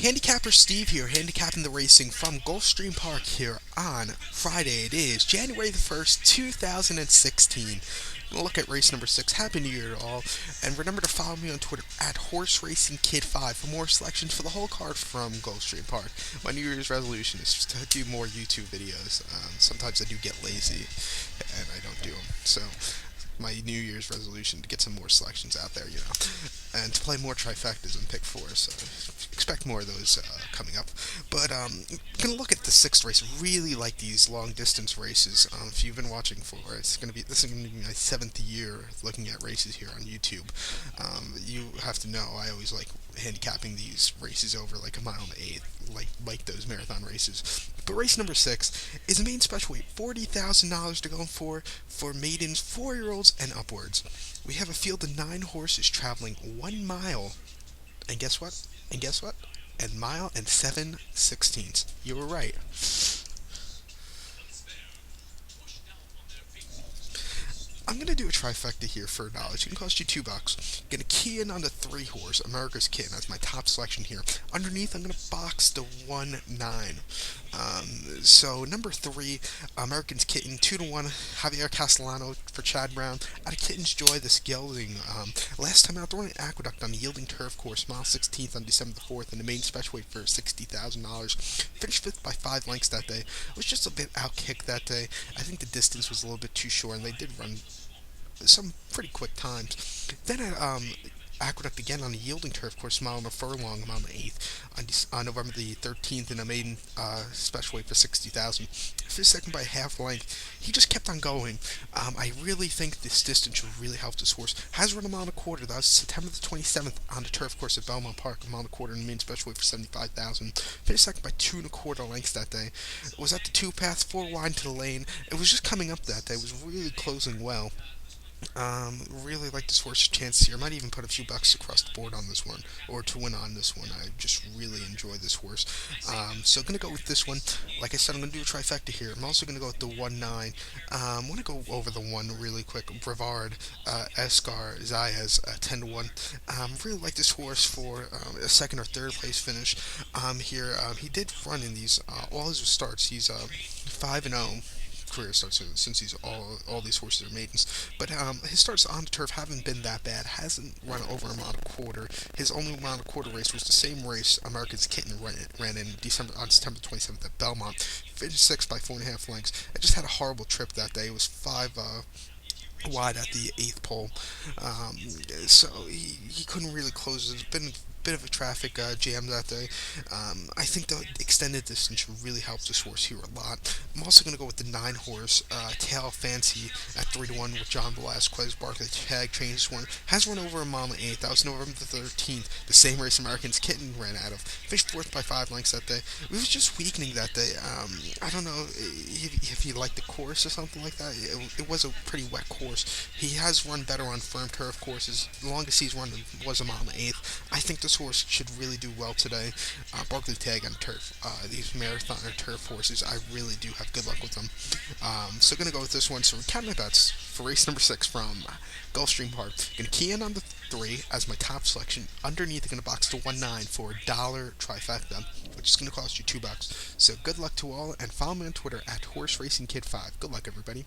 Handicapper Steve here, handicapping the racing from Gulfstream Park here on Friday. It is January the 1st, 2016. We'll look at race number 6. Happy New Year to all. And remember to follow me on Twitter at HorseRacingKid5 for more selections for the whole card from Gulfstream Park. My New Year's resolution is just to do more YouTube videos. Sometimes I do get lazy and I don't do them. So my New Year's resolution to get some more selections out there, and to play more trifectas and pick fours. So expect more of those coming up. But gonna look at the sixth race. Really like these long distance races. If you've been watching for, this is gonna be my 7th year looking at races here on YouTube. You have to know I always like handicapping these races over like a mile and eighth, like those marathon races. But race number 6 is a main special weight, $40,000 to go for maidens, 4-year-olds and upwards. We have a field of 9 horses traveling 1 mile, and guess what? And mile and 7/16. You were right. I'm gonna do a trifecta here for knowledge. It can cost you $2. Gonna key in on the 3 horse, America's Kitten, as my top selection here. Underneath, I'm gonna box the 1-9. So number 3, American's Kitten, 2-1. Javier Castellano for Chad Brown. Out of Kitten's Joy, this gelding. Last time out, throwing an aqueduct on the yielding turf course, mile 16th on December the 4th, in the main special weight for $60,000. Finished 5th by 5 lengths that day. Was just a bit outkicked that day. I think the distance was a little bit too short, and they did run some pretty quick times. Then Aqueduct again on the yielding turf course, mile and a furlong, mile and an eighth, on November the 13th in a maiden special weight for 60,000. Finished second by a half length. He just kept on going. I really think this distance should really help this horse. Has run a mile and a quarter. That was September the 27th on the turf course at Belmont Park, a mile and a quarter in the main special weight for 75,000. Finished second by 2 1/4 lengths that day. Was at the 2 path, 4 wide to the lane. It was just coming up that day. It was really closing well. Really like this horse's chances here. I might even put a few bucks across the board on this one, or to win on this one. I just really enjoy this horse. So I'm gonna go with this one. Like I said, I'm gonna do a trifecta here. I'm also gonna go with the 1-9. I want to go over the one really quick. Brevard, Escar, Zayas, 10-1. Really like this horse for a second or third place finish. Here, he did run in these all his starts. He's 5-0 career starts since he's all these horses are maidens. But his starts on the turf haven't been that bad. Hasn't run over a mile and a quarter. His only mile and a quarter race was the same race America's Kitten ran in September 27th at Belmont. Finished 6th by 4.5 lengths. I just had a horrible trip that day. It was 5 wide at the 8th pole, so he couldn't really close. It's been bit of a traffic jam that day. I think the extended distance should really help this horse here a lot. I'm also going to go with the 9 horse Tail Fancy at 3-1 with John Velasquez. Barkley Tag trains this one. Has run over a mile and 8. That was November the 13th. The same race American's Kitten ran out of. Finished 4th by 5 lengths that day. It was just weakening that day. I don't know if he liked the course or something like that. It was a pretty wet course. He has run better on firm turf courses. The longest he's run was a mile and 8. I think this horse should really do well today. Barkley Tag on turf. These marathon or turf horses, I really do have good luck with them. So gonna go with this one. So we're counting my bets for race number 6 from Gulfstream Park. Gonna key in on the 3 as my top selection. Underneath, I'm gonna box the 1-9 for $1 trifecta, which is gonna cost you $2. So good luck to all, and follow me on Twitter at HorseRacingKid5. Good luck, everybody.